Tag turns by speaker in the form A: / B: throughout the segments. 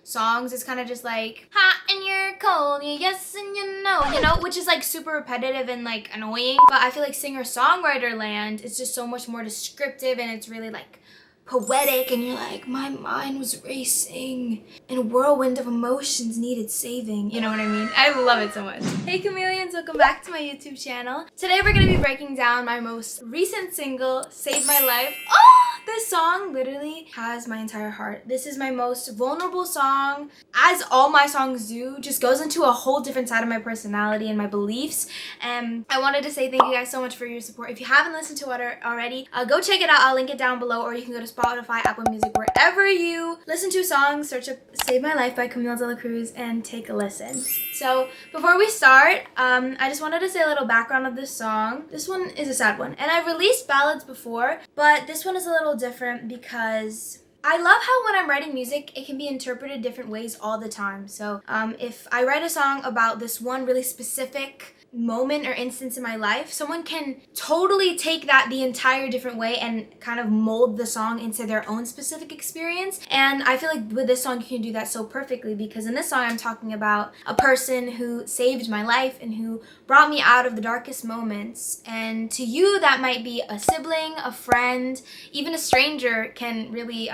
A: songs, it's kind of just like hot and you're cold, you yes and you know, which is like super repetitive and like annoying. But I feel like singer-songwriter land is just so much more descriptive, and it's really like poetic, and you're like, my mind was racing and a whirlwind of emotions needed saving. You know what I mean? I love it so much. Hey chameleons, welcome back to my YouTube channel. Today we're gonna be breaking down my most recent single, Save My Life. Oh, this song literally has my entire heart. This is my most vulnerable song, as all my songs do. Just goes into a whole different side of my personality and my beliefs. And I wanted to say thank you guys so much for your support. If you haven't listened to it already, go check it out. I'll link it down below, or you can go to Spotify, Apple Music, wherever you listen to songs. Search up Save My Life by Camille Cruz and take a listen. So before we start, I just wanted to say a little background of this song. This one is a sad one, and I've released ballads before, but this one is a little different because I love how when I'm writing music, it can be interpreted different ways all the time. So if I write a song about this one really specific moment or instance in my life, someone can totally take that the entire different way and kind of mold the song into their own specific experience. And I feel like with this song you can do that so perfectly, because in this song I'm talking about a person who saved my life and who brought me out of the darkest moments. And to you that might be a sibling, a friend, even a stranger can really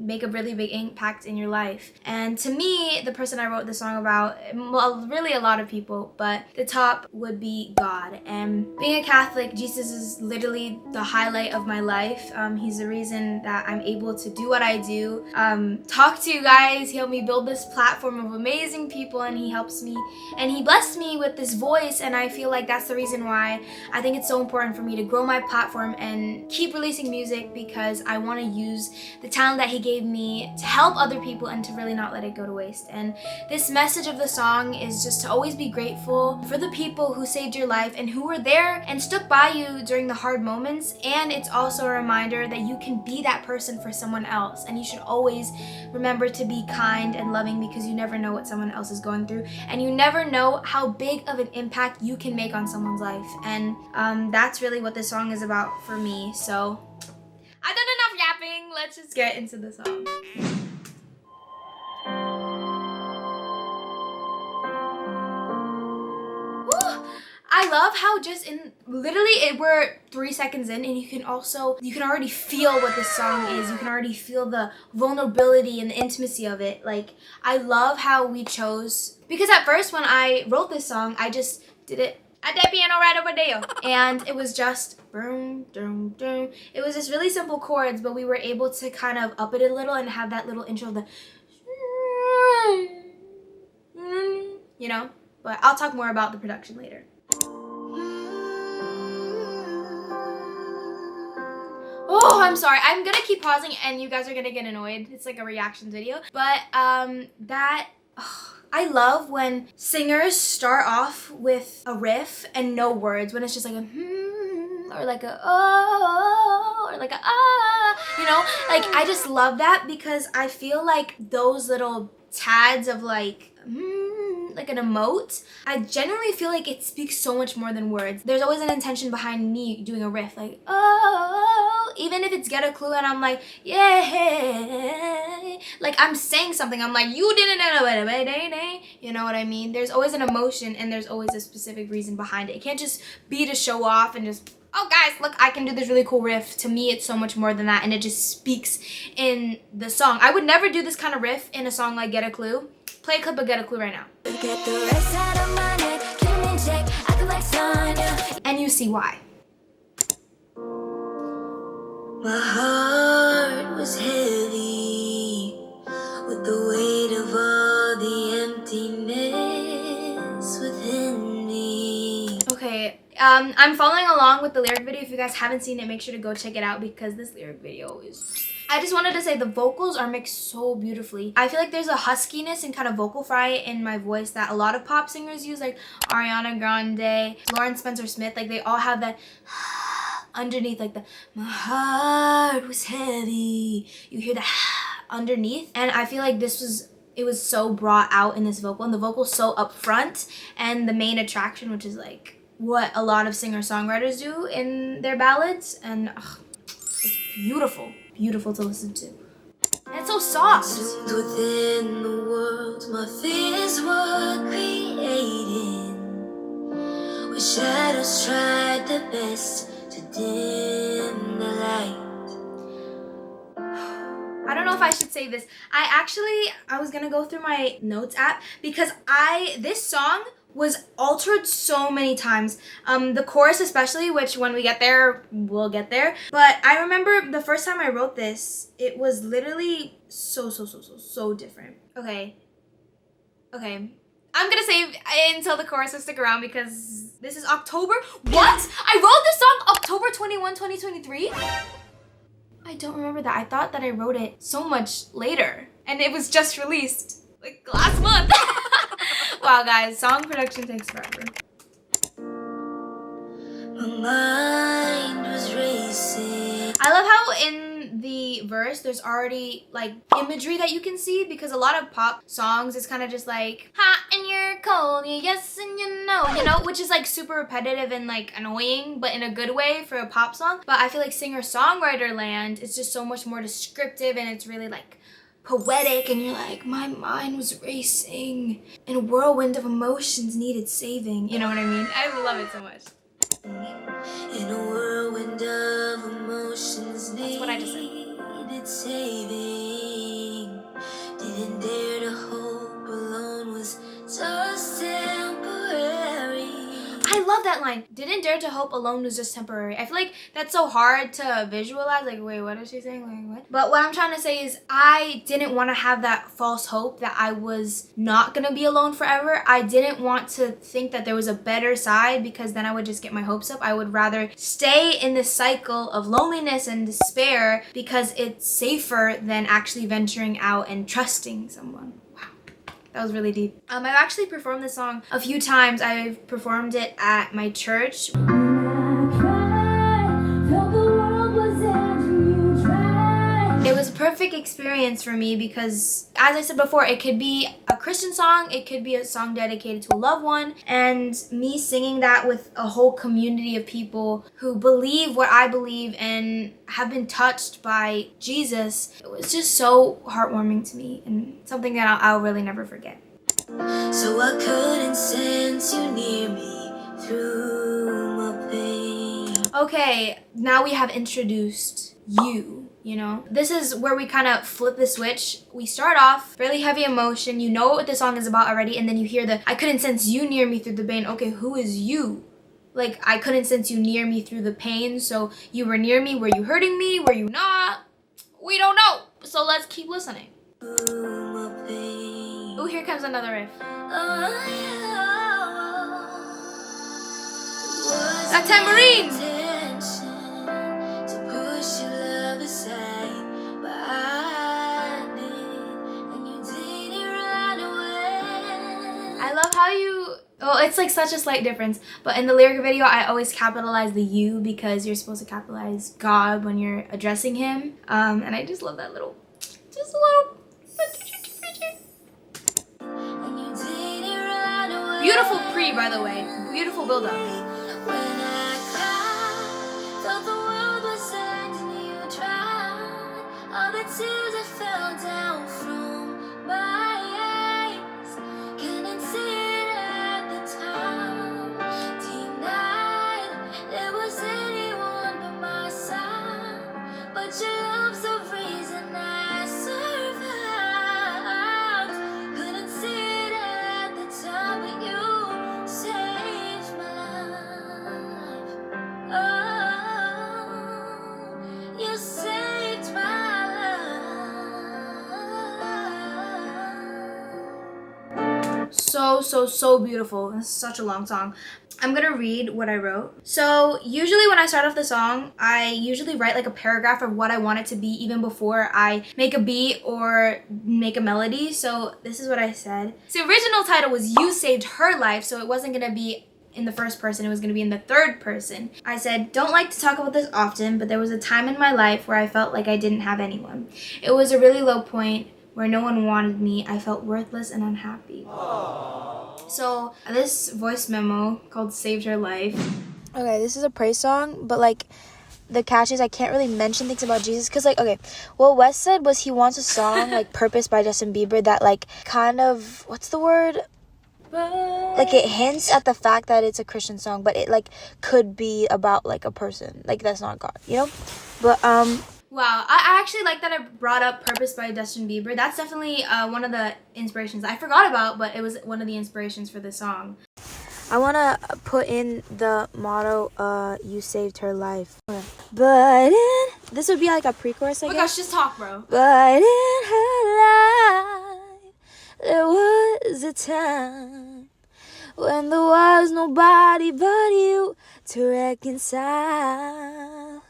A: make a really big impact in your life. And to me, the person I wrote this song about, well, really a lot of people, but the top would be God. And being a Catholic, Jesus is literally the highlight of my life. He's the reason that I'm able to do what I do, talk to you guys. He helped me build this platform of amazing people, and he helps me, and he blessed me with this voice. And I feel like that's the reason why I think it's so important for me to grow my platform and keep releasing music, because I want to use the talent that he gave me to help other people and to really not let it go to waste. And this message of the song is just to always be grateful for the people who saved your life and who were there and stuck by you during the hard moments. And it's also a reminder that you can be that person for someone else, and you should always remember to be kind and loving, because you never know what someone else is going through, and you never know how big of an impact you can make on someone's life. And that's really what this song is about for me. So I've done enough yapping. Let's just get into the song. I love how just in literally we're 3 seconds in, and you can already feel what this song is. You can already feel the vulnerability and the intimacy of it. Like, I love how we chose, because at first when I wrote this song, I just did it at that piano right over there, and it was just boom, boom, boom. It was just really simple chords, but we were able to kind of up it a little and have that little intro of the, you know. But I'll talk more about the production later. Oh, I'm sorry. I'm gonna keep pausing and you guys are gonna get annoyed. It's like a reaction video. But I love when singers start off with a riff and no words, when it's just like a or like a oh, or like a ah, you know? Like, I just love that, because I feel like those little tads of like like an emote, I genuinely feel like it speaks so much more than words. There's always an intention behind me doing a riff, like oh, even if it's get a clue and I'm like yeah, like I'm saying something, I'm like you didn't know it, you know what I mean? There's always an emotion, and there's always a specific reason behind it. It can't just be to show off and just, oh guys, look, I can do this really cool riff. To me, it's so much more than that, and it just speaks in the song. I would never do this kind of riff in a song like Get a Clue. Play a clip of Get a Clue right now. And you see why. My heart was heavy with the weight of all the emptiness within me. Okay, I'm following along with the lyric video. If you guys haven't seen it, make sure to go check it out, because this lyric video is... I just wanted to say the vocals are mixed so beautifully. I feel like there's a huskiness and kind of vocal fry in my voice that a lot of pop singers use, like Ariana Grande, Lauren Spencer Smith. Like, they all have that underneath, like the my heart was heavy. You hear the underneath, and I feel like it was so brought out in this vocal, and the vocal's so up front, and the main attraction, which is like what a lot of singer-songwriters do in their ballads, and it's beautiful to listen to. And it's so soft. Within the
B: my fears were creating, where shadows tried their best to dim the light.
A: I don't know if I should say this. I was gonna go through my notes app because this song was altered so many times. The chorus especially, which when we get there, we'll get there. But I remember the first time I wrote this, it was literally so different. Okay. I'm gonna save until the chorus to stick around because this is October. What? I wrote this song October 21, 2023? I don't remember that. I thought that I wrote it so much later and it was just released like last month. Wow, guys, song production takes forever.
B: My mind was racing.
A: I love how in the verse there's already like imagery that you can see because a lot of pop songs is kind of just like hot and you're cold, you yes and you know, which is like super repetitive and like annoying, but in a good way for a pop song. But I feel like singer-songwriter land is just so much more descriptive and it's really like poetic and you're like, my mind was racing and a whirlwind of emotions needed saving. You know what I mean? I love it so much.
B: In a whirlwind of emotions,
A: that's what I just said.
B: Needed saving. Didn't dare to hope alone was just temporary.
A: I love that line. Didn't dare to hope alone was just temporary. I feel like that's so hard to visualize. Like, wait, what is she saying? Like, what? But what I'm trying to say is I didn't want to have that false hope that I was not going to be alone forever. I didn't want to think that there was a better side because then I would just get my hopes up. I would rather stay in this cycle of loneliness and despair because it's safer than actually venturing out and trusting someone. That was really deep. I've actually performed this song a few times. I've performed it at my church. It was a perfect experience for me because, as I said before, it could be a Christian song, it could be a song dedicated to a loved one, and me singing that with a whole community of people who believe what I believe and have been touched by Jesus. It was just so heartwarming to me and something that I'll really never forget.
B: So I couldn't sense you near me through my pain.
A: Okay, now we have introduced you know? This is where we kind of flip the switch. We start off really heavy emotion. You know what the song is about already, and then you hear I couldn't sense you near me through the pain. Okay, who is you? Like, I couldn't sense you near me through the pain, so you were near me. Were you hurting me? Were you not? We don't know. So let's keep listening. Oh, here comes another riff. That tambourine! I love how it's like such a slight difference, but in the lyric video I always capitalize the you because you're supposed to capitalize God when you're addressing him, and I just love that little. Beautiful pre, by the way, beautiful build up.
B: All the tears that fell down from my eyes, couldn't see it at the time. Denied there was anyone by my side, but your love's the reason I survived. Couldn't see it at the time, but you saved my life. Oh, you saved my life.
A: So beautiful. It's such a long song. I'm gonna read what I wrote. So usually when I start off the song, I usually write like a paragraph of what I want it to be even before I make a beat or make a melody. So this is what I said. So the original title was You Saved Her Life, so it wasn't gonna be in the first person, it was gonna be in the third person. I said, don't like to talk about this often, but there was a time in my life where I felt like I didn't have anyone. It was a really low point where no one wanted me. I felt worthless and unhappy. Aww. So this voice memo called Saved Her Life. Okay, this is a praise song, but like
C: the catch is I can't really mention things about Jesus because, like, okay, what Wes said was he wants a song like Purpose by Justin Bieber that like kind of, what's the word? Like it hints at the fact that it's a Christian song, but it like could be about like a person like that's not God, you know? But
A: wow, I actually like that I brought up Purpose by Justin Bieber. That's definitely one of the inspirations I forgot about, but it was one of the inspirations for this song.
C: I want to put in the motto, you saved her life. Okay. But this would be like a pre-chorus, I
A: Oh my
C: guess.
A: gosh, just talk, bro.
C: But in her life, there was a time when there was nobody but you to reconcile.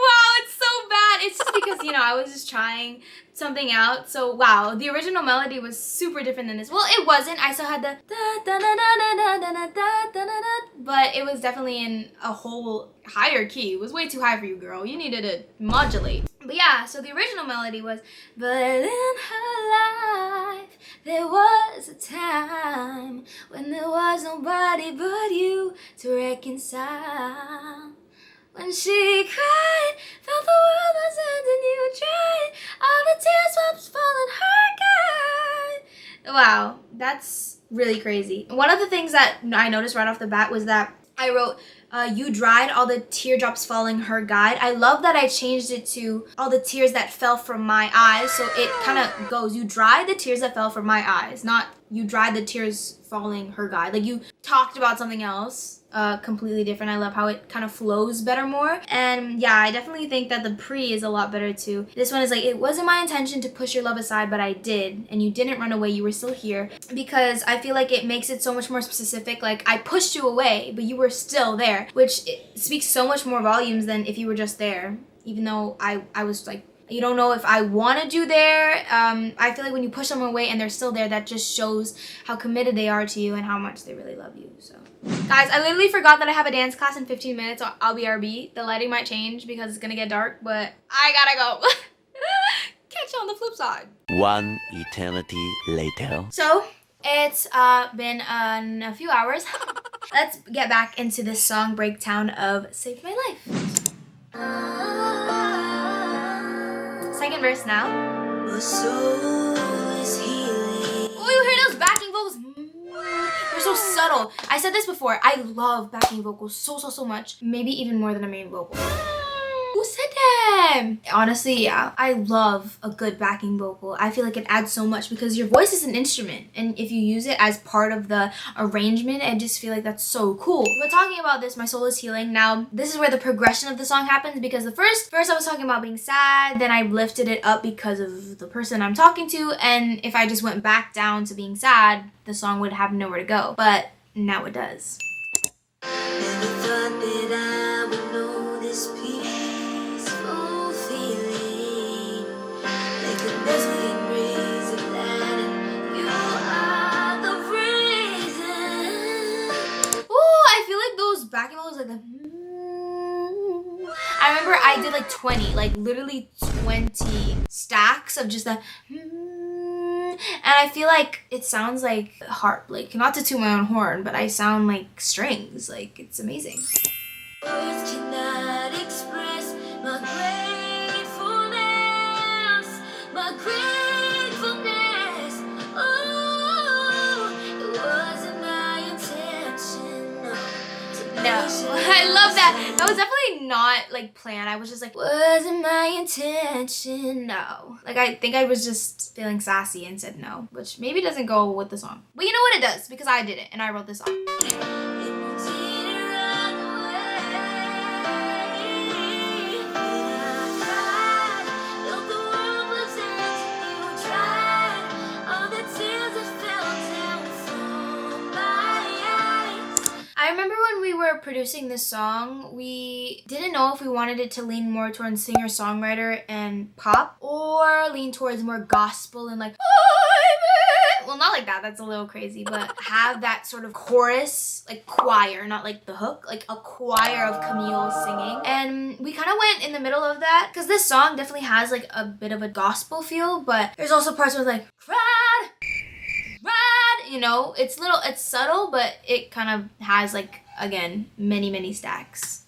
A: Wow, it's so bad. It's just because, you know, I was just trying something out. So, wow, the original melody was super different than this. Well, it wasn't. I still had the da da da da da da da da da da, but it was definitely in a whole higher key. It was way too high for you, girl. You needed to modulate. But yeah, so the original melody was, but in her life there was a time when there was nobody but you to reconcile. When she cried, felt the world was ending, you tried, all the tears drops falling her guide. Wow, that's really crazy. One of the things that I noticed right off the bat was that I wrote, you dried all the teardrops falling her guide. I love that I changed it to all the tears that fell from my eyes. So it kind of goes, you dried the tears that fell from my eyes, not you dried the tears falling her guide. Like you talked about something else. Completely different. I love how it kind of flows better more. And yeah, I definitely think that the pre is a lot better too. This one is like, it wasn't my intention to push your love aside, but I did. And you didn't run away. You were still here. Because I feel like it makes it so much more specific. Like I pushed you away, but you were still there, which speaks so much more volumes than if you were just there. Even though I was like, you don't know if I wanted you there. I feel like when you push someone away and they're still there, that just shows how committed they are to you and how much they really love you. So, guys, I literally forgot that I have a dance class in 15 minutes. So I'll BRB. The lighting might change because it's gonna get dark, but I gotta go. Catch you on the flip side.
D: One eternity later.
A: So, it's been a few hours. Let's get back into this song breakdown of Saved My Life. Second verse now.
B: My soul is healing.
A: Oh, you hear those backing vocals? They're so subtle. I said this before. I love backing vocals so much. Maybe even more than a main vocal. Who said that? Honestly, yeah. I love a good backing vocal. I feel like it adds so much because your voice is an instrument. And if you use it as part of the arrangement, I just feel like that's so cool. But talking about this, My Soul is Healing. Now, this is where the progression of the song happens because the first verse I was talking about being sad. Then I lifted it up because of the person I'm talking to. And if I just went back down to being sad, the song would have nowhere to go. But now it does.
B: Never thought that I would know this peaceful feeling. Like a million rays of light, and you are the reason.
A: Ooh, I feel like those backing vocals like the I remember I did like 20, like literally 20 stacks of just the and I feel like it sounds like harp, like not to toot my own horn, but I sound like strings, like it's amazing.
B: Words cannot express my gratefulness, my gratefulness. Oh, it wasn't my intention, no.
A: No, I love that. That was definitely not like planned. I was just like, wasn't my intention, no. Like I think I was just feeling sassy and said no, which maybe doesn't go with the song. But you know what, it does because I did it and I wrote this song. I remember when we were producing this song, we didn't know if we wanted it to lean more towards singer-songwriter and pop or lean towards more gospel and like well, not like that, that's a little crazy, but have that sort of chorus, like choir, not like the hook, like a choir of Camille singing. And we kind of went in the middle of that because this song definitely has like a bit of a gospel feel, but there's also parts where it's like, ride, you know, it's subtle, but it kind of has like, again, many stacks.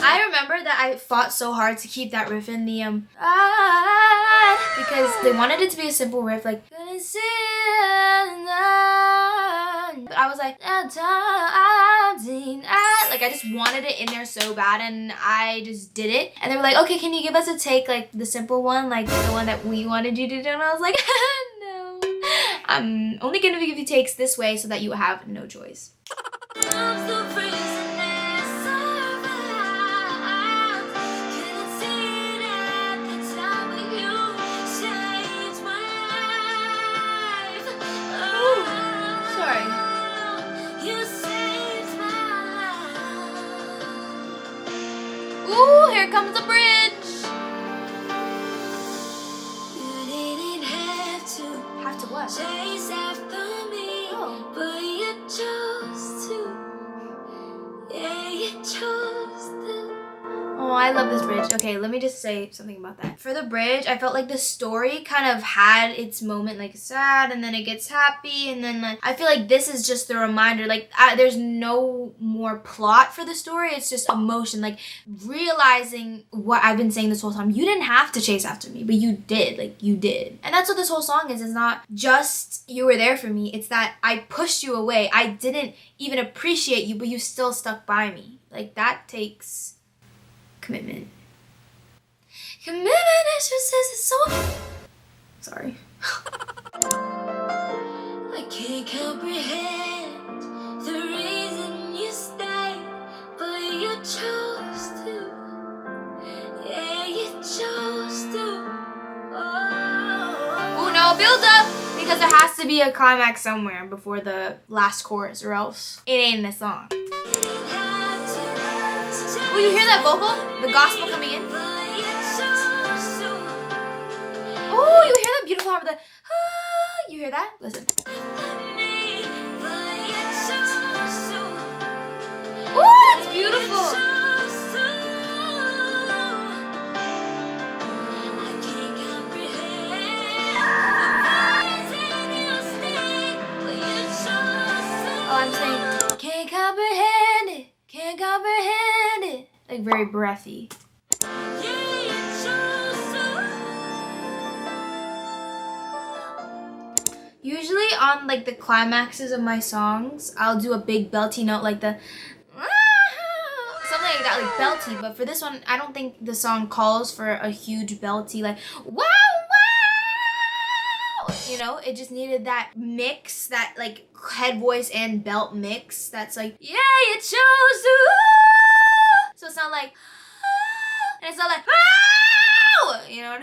A: I remember that I fought so hard to keep that riff in the because they wanted it to be a simple riff, like but I was like I just wanted it in there so bad, and I just did it. And they were like, okay, can you give us a take, like the simple one, like the one that we wanted you to do? And I was like, no, I'm only gonna give you takes this way so that you have no choice. Ooh, here comes the bridge.
B: You didn't have to
A: what?
B: chase after me, but you chose to. Yeah, you chose to.
A: Oh, I love this bridge. Okay, let me just say something about that. For the bridge, I felt like the story kind of had its moment, like sad, and then it gets happy, and then like I feel like this is just the reminder. Like there's no more plot for the story. It's just emotion, like realizing what I've been saying this whole time. You didn't have to chase after me, but you did. Like you did, and that's what this whole song is. It's not just you were there for me. It's that I pushed you away. I didn't even appreciate you, but you still stuck by me. Like that takes commitment. Commitment is just so. Sorry.
B: I can't comprehend the reason you stayed, but you chose to. Yeah, you chose to.
A: Oh no, build up! Because there has to be a climax somewhere before the last chorus, or else it ain't in the song. Oh, you hear that vocal? The gospel coming in? Oh, you hear that beautiful harmony? You hear that? Listen. Oh, it's beautiful. Oh, I'm saying, can't comprehend it, can't comprehend it. Like very breathy. Usually on like the climaxes of my songs, I'll do a big belty note like the something like that, like belty. But for this one, I don't think the song calls for a huge belty like wow wow. You know, it just needed that mix, that like head voice and belt mix. That's like yeah, you chose to. So it's not like and it's not like wow. You know.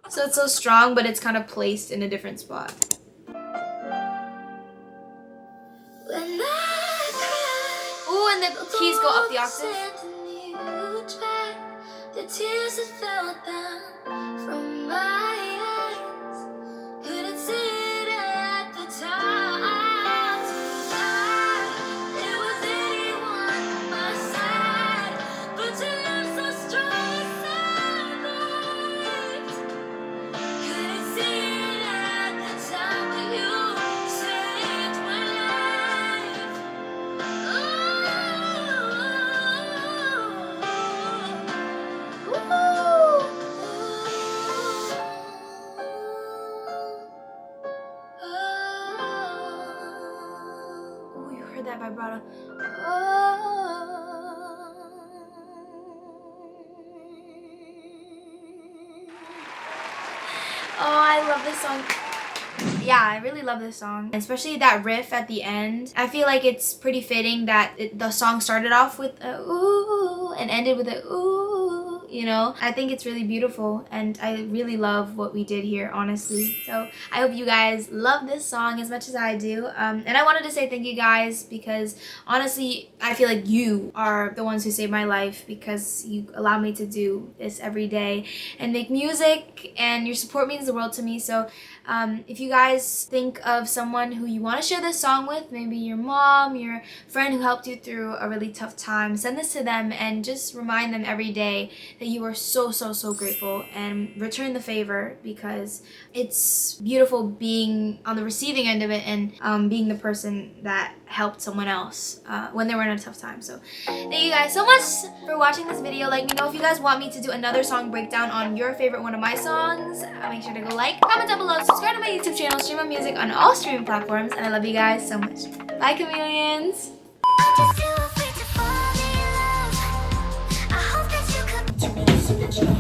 A: So it's so strong, but it's kind of placed in a different spot. Ooh, and the keys go up the octave.
B: The tears that fell down from my eyes, couldn't see it at the time. There was anyone on my side, but your love so strong and survived. Couldn't see it at the time, but you saved my life.
A: Oh, you heard that vibrato. Oh, I love this song. Yeah, I really love this song, especially that riff at the end. I feel like it's pretty fitting that the song started off with a ooh and ended with a ooh. you know? I think it's really beautiful and I really love what we did here, honestly. So I hope you guys love this song as much as I do. And I wanted to say thank you guys because honestly, I feel like you are the ones who saved my life because you allow me to do this every day and make music, and your support means the world to me. So if you guys think of someone who you want to share this song with, maybe your mom, your friend who helped you through a really tough time, send this to them and just remind them every day that you are so grateful, and return the favor because it's beautiful being on the receiving end of it and being the person that helped someone else when they were in a tough time. So thank you guys so much for watching this video. Let me know if you guys want me to do another song breakdown on your favorite one of my songs. Make sure to go like, comment down below, subscribe to my YouTube channel, stream my music on all streaming platforms, and I love you guys so much. Bye, chameleons!
B: Just too afraid to fall in love. I hope that you could.